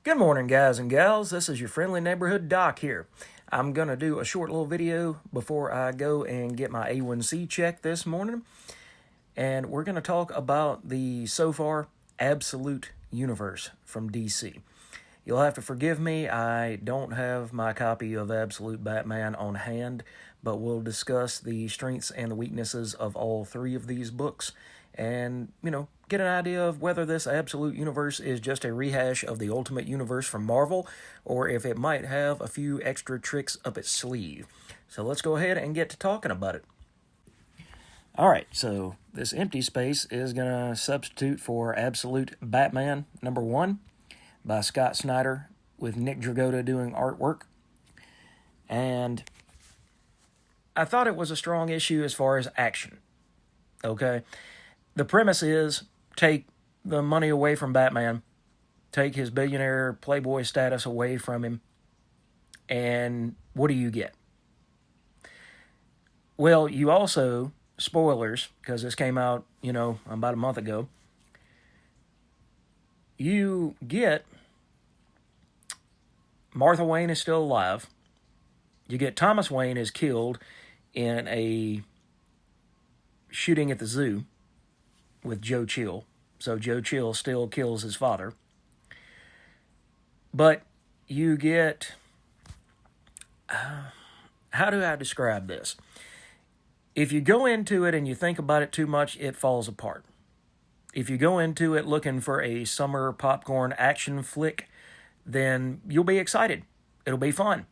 Good morning, guys and gals. This is your friendly neighborhood doc here. I'm going to do a short little video before I go and get my A1C check this morning. And we're going to talk about the so far absolute universe from DC. You'll have to forgive me, I don't have my copy of Absolute Batman on hand, but we'll discuss the strengths and the weaknesses of all three of these books and, get an idea of whether this absolute universe is just a rehash of the Ultimate Universe from Marvel, or if it might have a few extra tricks up its sleeve. So let's go ahead and get to talking about it. Alright, so this empty space is going to substitute for Absolute Batman #1 by Scott Snyder with Nick Dragotta doing artwork. And I thought it was a strong issue as far as action. Okay? The premise is, take the money away from Batman, take his billionaire playboy status away from him, and what do you get? Well, you also, spoilers, because this came out, about a month ago, you get Martha Wayne is still alive. You get Thomas Wayne is killed in a shooting at the zoo with Joe Chill. So Joe Chill still kills his father. But you get... how do I describe this? If you go into it and you think about it too much, it falls apart. If you go into it looking for a summer popcorn action flick, then you'll be excited. It'll be fun.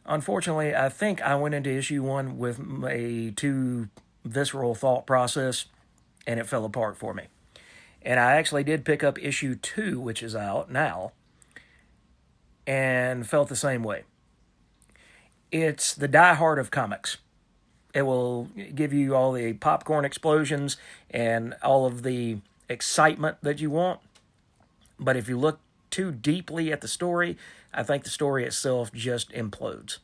Unfortunately, I think I went into issue 1 with a too visceral thought process, and it fell apart for me. And I actually did pick up issue 2, which is out now, and felt the same way. It's the Die Hard of comics. It will give you all the popcorn explosions and all of the excitement that you want. But if you look too deeply at the story, I think the story itself just implodes.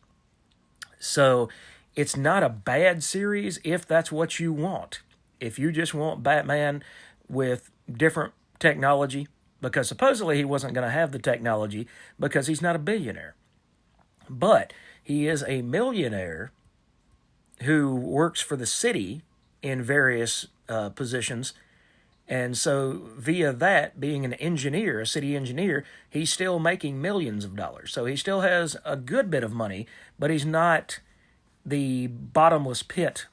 So it's not a bad series if that's what you want. If you just want Batman with different technology, because supposedly he wasn't going to have the technology because he's not a billionaire. But he is a millionaire who works for the city in various positions. And so via that, being an engineer, a city engineer, he's still making millions of dollars. So he still has a good bit of money, but he's not the bottomless pit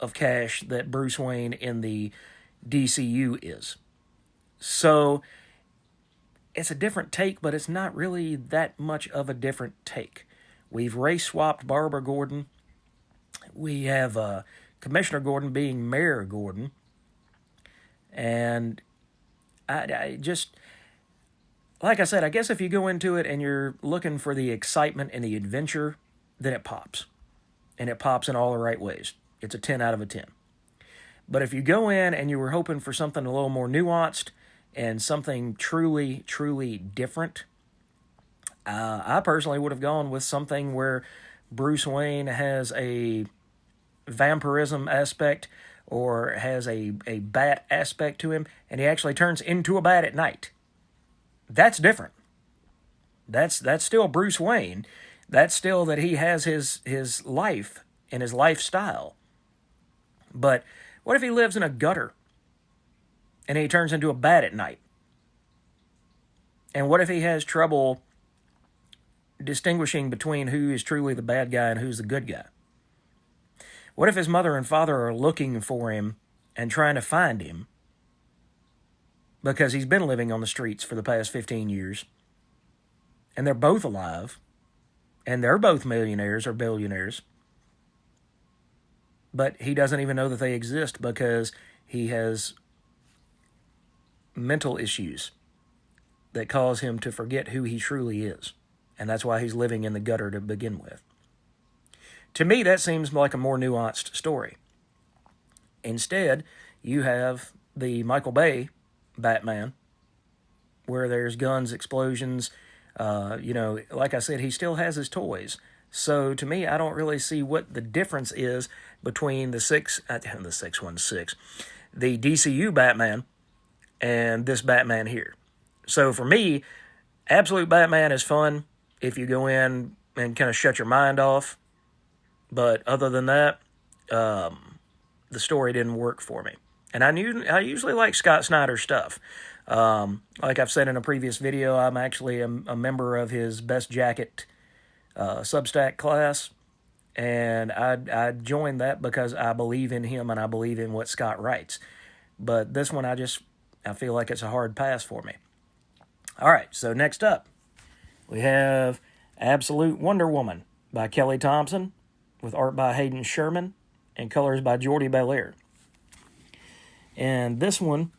of cash that Bruce Wayne in the DCU is. So it's a different take, but it's not really that much of a different take. We've race-swapped Barbara Gordon. We have Commissioner Gordon being Mayor Gordon. And I just, like I said, I guess if you go into it and you're looking for the excitement and the adventure, then it pops. And it pops in all the right ways. It's a 10 out of a 10. But if you go in and you were hoping for something a little more nuanced and something truly, truly different, I personally would have gone with something where Bruce Wayne has a vampirism aspect or has a bat aspect to him, and he actually turns into a bat at night. That's different. That's still Bruce Wayne. That's still that he has his life and his lifestyle. But what if he lives in a gutter and he turns into a bat at night? And what if he has trouble distinguishing between who is truly the bad guy and who's the good guy? What if his mother and father are looking for him and trying to find him because he's been living on the streets for the past 15 years and they're both alive and they're both millionaires or billionaires, but he doesn't even know that they exist because he has mental issues that cause him to forget who he truly is, and that's why he's living in the gutter to begin with. To me, that seems like a more nuanced story. Instead, you have the Michael Bay Batman, where there's guns, explosions. Like I said, he still has his toys. So to me, I don't really see what the difference is between the 616, the DCU Batman, and this Batman here. So for me, Absolute Batman is fun if you go in and kind of shut your mind off. But other than that, the story didn't work for me. And I usually like Scott Snyder's stuff. Like I've said in a previous video, I'm actually a member of his Best Jacket Substack class. And I joined that because I believe in him and I believe in what Scott writes. But this one, I feel like it's a hard pass for me. All right, so next up, we have Absolute Wonder Woman by Kelly Thompson, with art by Hayden Sherman and colors by Jordi Belair. And this one,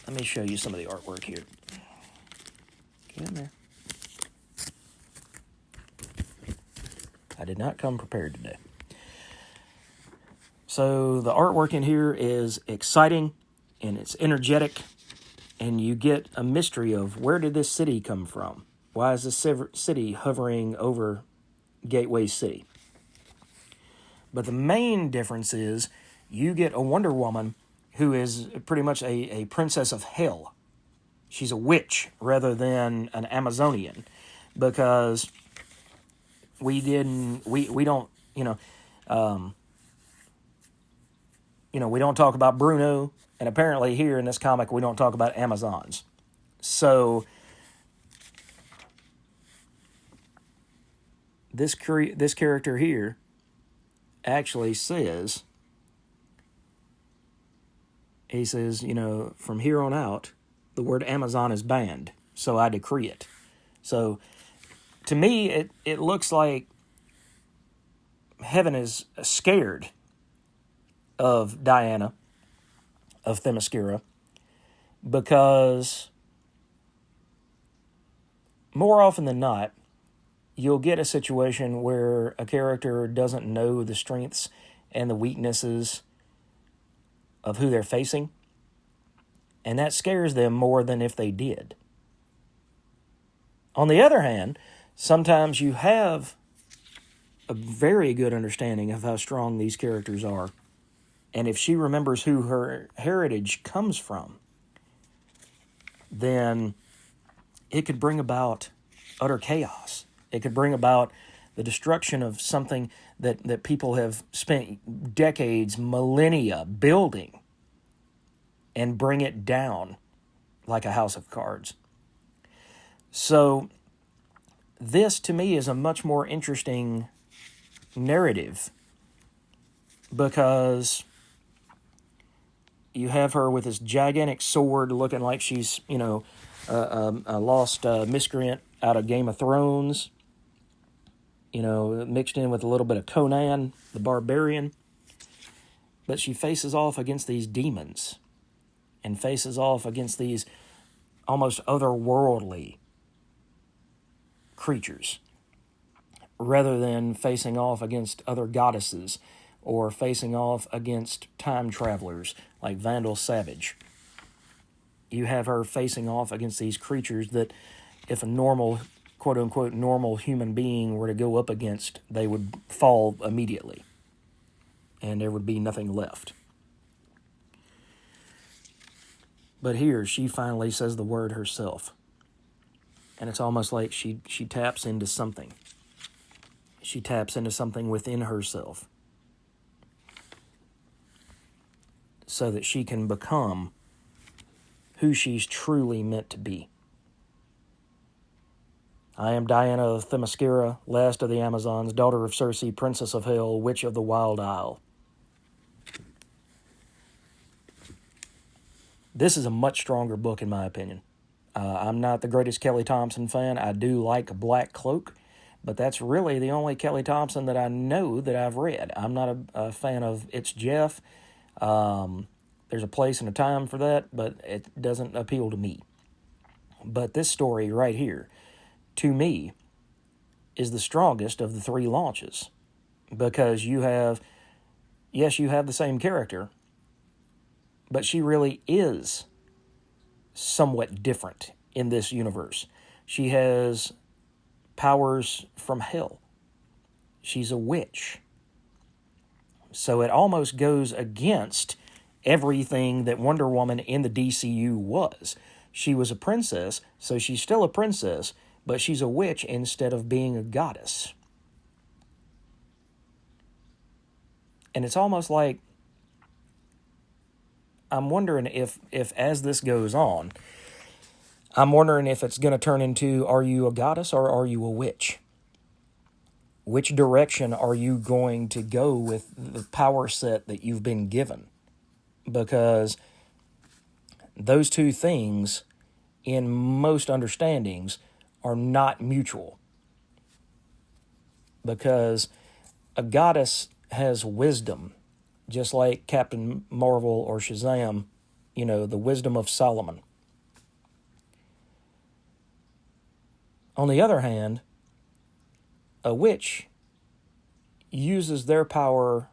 let me show you some of the artwork here. Get in there. I did not come prepared today. So the artwork in here is exciting and it's energetic, and you get a mystery of where did this city come from? Why is this city hovering over Gateway City? But the main difference is you get a Wonder Woman who is pretty much a princess of hell. She's a witch rather than an Amazonian, because we don't, we don't talk about Bruno, and apparently here in this comic we don't talk about Amazons. So this character here actually says, he says, from here on out, the word Amazon is banned, so I decree it. So to me, it looks like heaven is scared of Diana, of Themyscira, because more often than not, you'll get a situation where a character doesn't know the strengths and the weaknesses of who they're facing, and that scares them more than if they did. On the other hand, sometimes you have a very good understanding of how strong these characters are, and if she remembers who her heritage comes from, then it could bring about utter chaos. It could bring about the destruction of something that people have spent decades, millennia building, and bring it down like a house of cards. So this, to me, is a much more interesting narrative, because you have her with this gigantic sword looking like she's, a lost miscreant out of Game of Thrones, mixed in with a little bit of Conan the Barbarian. But she faces off against these demons and faces off against these almost otherworldly creatures, rather than facing off against other goddesses or facing off against time travelers like Vandal Savage. You have her facing off against these creatures that if a normal, quote-unquote, normal human being were to go up against, they would fall immediately, and there would be nothing left. But here, she finally says the word herself, and it's almost like she taps into something. She taps into something within herself so that she can become who she's truly meant to be. I am Diana of Themyscira, last of the Amazons, daughter of Circe, princess of hell, witch of the Wild Isle. This is a much stronger book, in my opinion. I'm not the greatest Kelly Thompson fan. I do like Black Cloak, but that's really the only Kelly Thompson that I know that I've read. I'm not a fan of It's Jeff. There's a place and a time for that, but it doesn't appeal to me. But this story right here, to me, is the strongest of the three launches, because you have the same character, but she really is somewhat different in this universe. She has powers from hell. She's a witch. So it almost goes against everything that Wonder Woman in the DCU was. She was a princess, so she's still a princess, but she's a witch instead of being a goddess. And it's almost like, I'm wondering if as this goes on, I'm wondering if it's going to turn into, are you a goddess or are you a witch? Which direction are you going to go with the power set that you've been given? Because those two things, in most understandings, are not mutual. Because a goddess has wisdom, just like Captain Marvel or Shazam, the wisdom of Solomon. On the other hand, a witch uses their power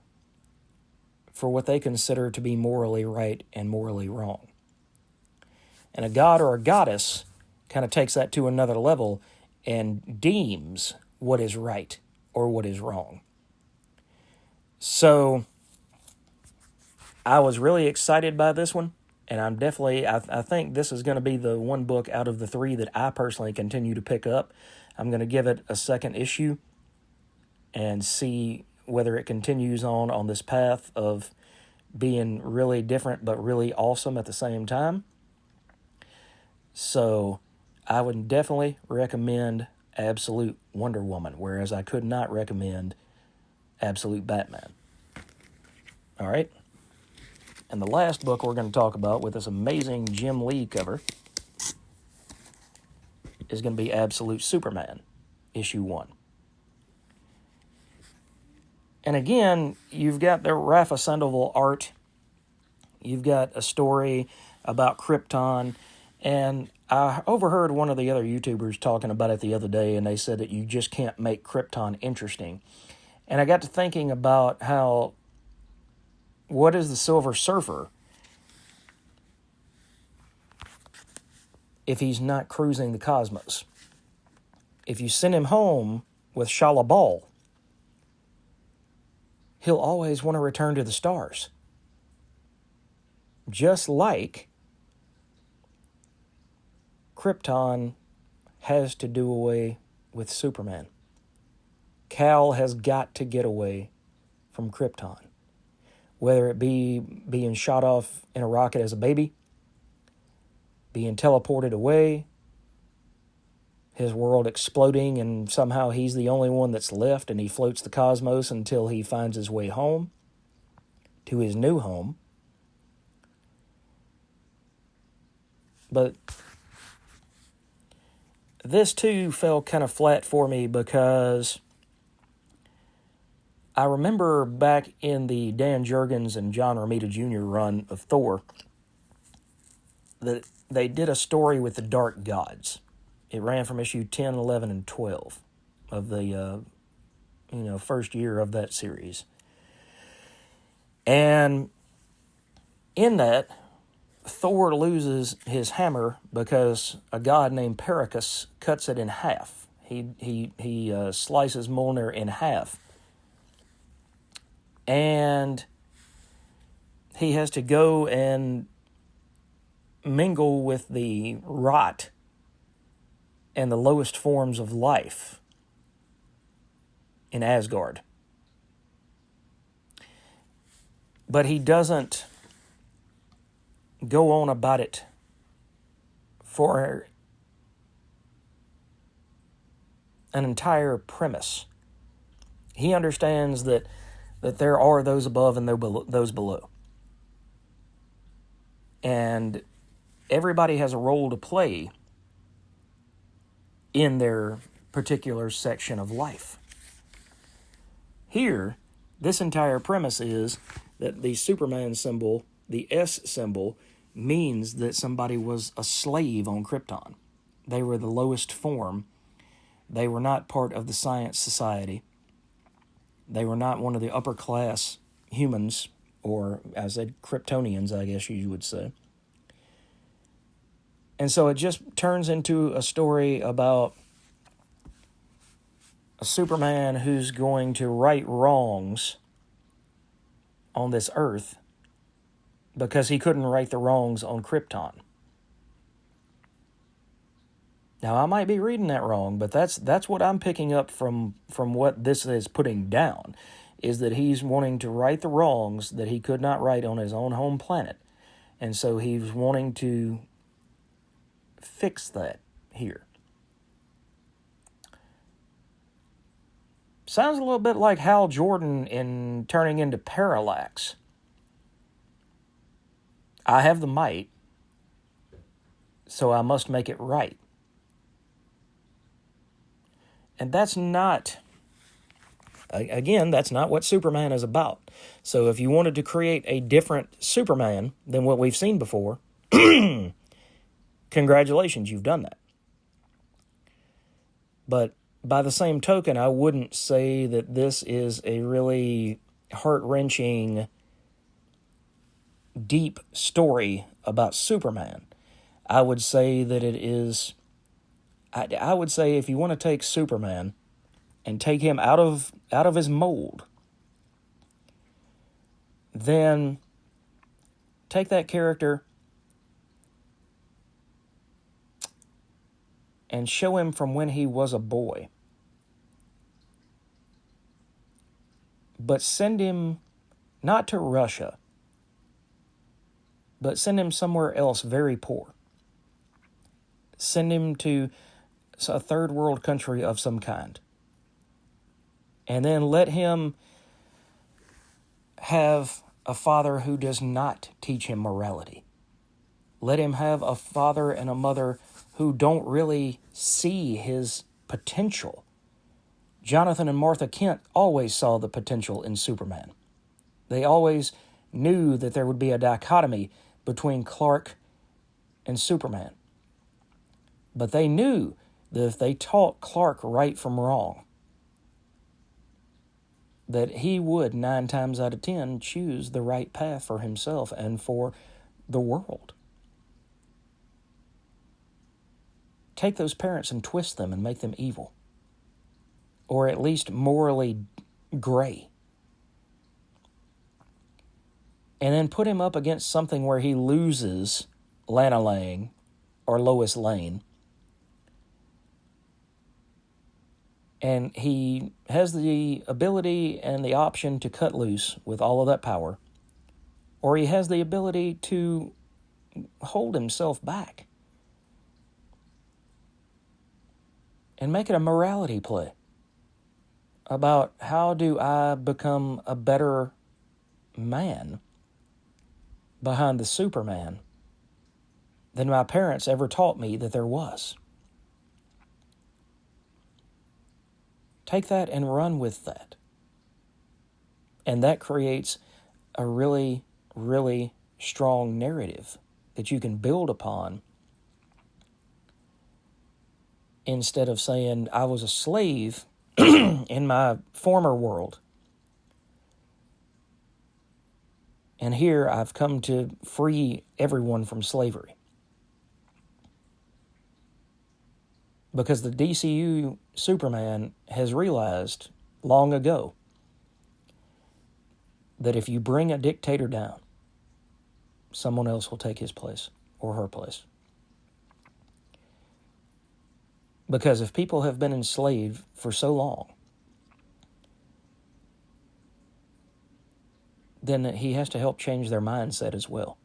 for what they consider to be morally right and morally wrong. And a god or a goddess kind of takes that to another level and deems what is right or what is wrong. So I was really excited by this one, and I'm definitely, I think this is going to be the one book out of the three that I personally continue to pick up. I'm going to give it a second issue and see whether it continues on this path of being really different but really awesome at the same time. So I would definitely recommend Absolute Wonder Woman, whereas I could not recommend Absolute Batman. All right. And the last book we're going to talk about with this amazing Jim Lee cover is going to be Absolute Superman, issue 1. And again, you've got the Rafa Sandoval art. You've got a story about Krypton. And I overheard one of the other YouTubers talking about it the other day, and they said that you just can't make Krypton interesting. And I got to thinking about how, what is the Silver Surfer if he's not cruising the cosmos? If you send him home with Shalabal, he'll always want to return to the stars. Just like Krypton has to do away with Superman. Kal has got to get away from Krypton. Whether it be being shot off in a rocket as a baby, being teleported away, his world exploding and somehow he's the only one that's left and he floats the cosmos until he finds his way home, to his new home. But this too fell kind of flat for me because I remember back in the Dan Jurgens and John Romita Jr. run of Thor that they did a story with the Dark Gods. It ran from issue 10, 11, and 12 of the first year of that series. And in that, Thor loses his hammer because a god named Pericus cuts it in half. He slices Mjolnir in half. And he has to go and mingle with the rot and the lowest forms of life in Asgard. But he doesn't go on about it for an entire premise. He understands that there are those above and those below. And everybody has a role to play in their particular section of life. Here, this entire premise is that the Superman symbol, the S symbol, means that somebody was a slave on Krypton. They were the lowest form. They were not part of the science society. They were not one of the upper class humans, or as I said, Kryptonians, I guess you would say. And so it just turns into a story about a Superman who's going to right wrongs on this earth because he couldn't right the wrongs on Krypton. Now, I might be reading that wrong, but that's what I'm picking up from what this is putting down, is that he's wanting to right the wrongs that he could not right on his own home planet. And so he's wanting to fix that here. Sounds a little bit like Hal Jordan in turning into Parallax. I have the might, so I must make it right. And that's not, again, that's not what Superman is about. So if you wanted to create a different Superman than what we've seen before, congratulations, you've done that. But by the same token, I wouldn't say that this is a really heart-wrenching, deep story about Superman. I would say that it is, I would say if you want to take Superman and take him out of his mold, then take that character and show him from when he was a boy. But send him not to Russia, but send him somewhere else very poor. Send him to a third world country of some kind. And then let him have a father who does not teach him morality. Let him have a father and a mother who don't really see his potential. Jonathan and Martha Kent always saw the potential in Superman. They always knew that there would be a dichotomy between Clark and Superman. But they knew that if they taught Clark right from wrong, that he would 9 times out of 10 choose the right path for himself and for the world. Take those parents and twist them and make them evil. Or at least morally gray. And then put him up against something where he loses Lana Lang or Lois Lane. And he has the ability and the option to cut loose with all of that power. Or he has the ability to hold himself back. And make it a morality play about how do I become a better man behind the Superman than my parents ever taught me that there was. Take that and run with that. And that creates a really, really strong narrative that you can build upon instead of saying, I was a slave in my former world. And here I've come to free everyone from slavery. Because the DCU Superman has realized long ago that if you bring a dictator down, someone else will take his place or her place. Because if people have been enslaved for so long, then he has to help change their mindset as well.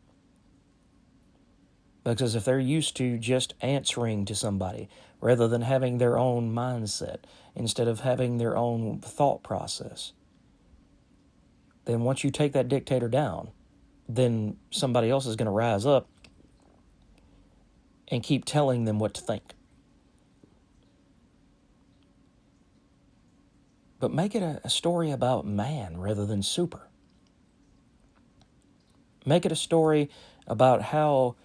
Because if they're used to just answering to somebody rather than having their own mindset, instead of having their own thought process, then once you take that dictator down, then somebody else is going to rise up and keep telling them what to think. But make it a story about man rather than super. Make it a story about how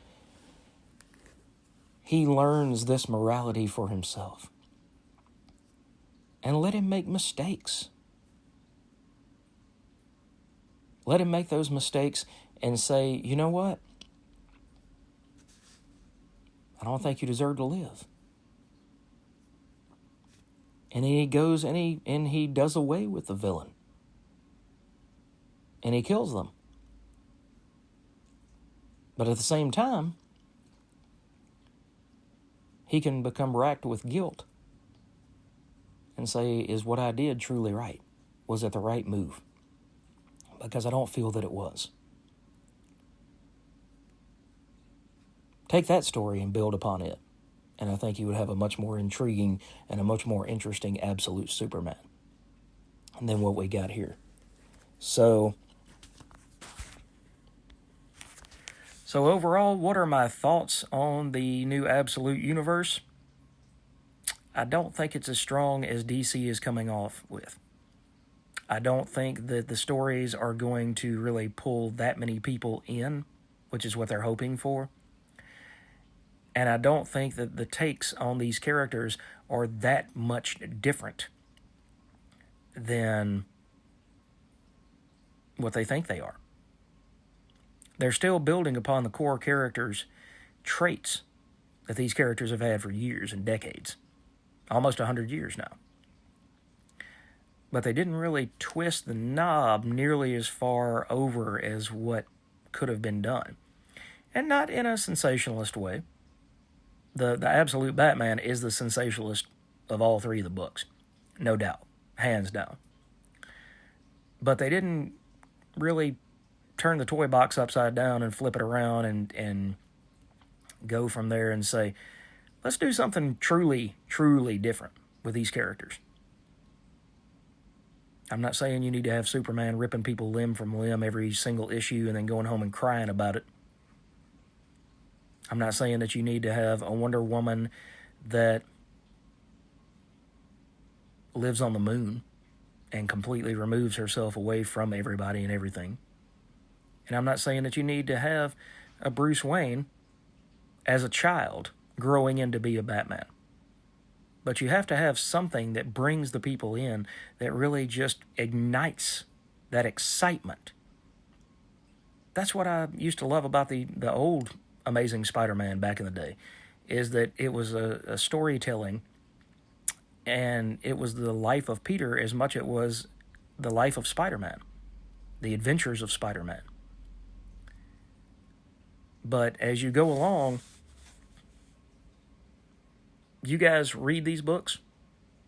he learns this morality for himself. And let him make mistakes. Let him make those mistakes and say, you know what? I don't think you deserve to live. And he goes and he does away with the villain. And he kills them. But at the same time, he can become racked with guilt and say, is what I did truly right? Was it the right move? Because I don't feel that it was. Take that story and build upon it, and I think you would have a much more intriguing and a much more interesting absolute Superman than what we got here. So overall, what are my thoughts on the new Absolute Universe? I don't think it's as strong as DC is coming off with. I don't think that the stories are going to really pull that many people in, which is what they're hoping for. And I don't think that the takes on these characters are that much different than what they think they are. They're still building upon the core characters' traits that these characters have had for years and decades. Almost 100 years now. But they didn't really twist the knob nearly as far over as what could have been done. And not in a sensationalist way. The Absolute Batman is the sensationalist of all three of the books. No doubt. Hands down. But they didn't really turn the toy box upside down and flip it around and go from there and say, let's do something truly, truly different with these characters. I'm not saying you need to have Superman ripping people limb from limb every single issue and then going home and crying about it. I'm not saying that you need to have a Wonder Woman that lives on the moon and completely removes herself away from everybody and everything. And I'm not saying that you need to have a Bruce Wayne as a child growing in to be a Batman. But you have to have something that brings the people in, that really just ignites that excitement. That's what I used to love about the old Amazing Spider-Man back in the day, is that it was a storytelling, and it was the life of Peter as much as it was the life of Spider-Man, the adventures of Spider-Man. But as you go along, you guys read these books.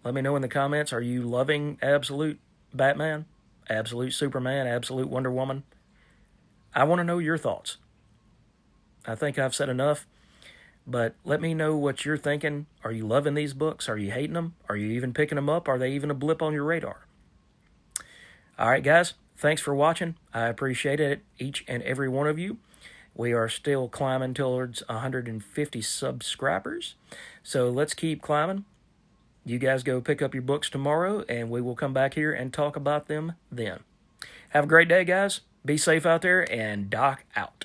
Let me know in the comments, are you loving Absolute Batman, Absolute Superman, Absolute Wonder Woman? I want to know your thoughts. I think I've said enough, but let me know what you're thinking. Are you loving these books? Are you hating them? Are you even picking them up? Are they even a blip on your radar? All right, guys, thanks for watching. I appreciate it, each and every one of you. We are still climbing towards 150 subscribers, so let's keep climbing. You guys go pick up your books tomorrow, and we will come back here and talk about them then. Have a great day, guys. Be safe out there, and Doc out.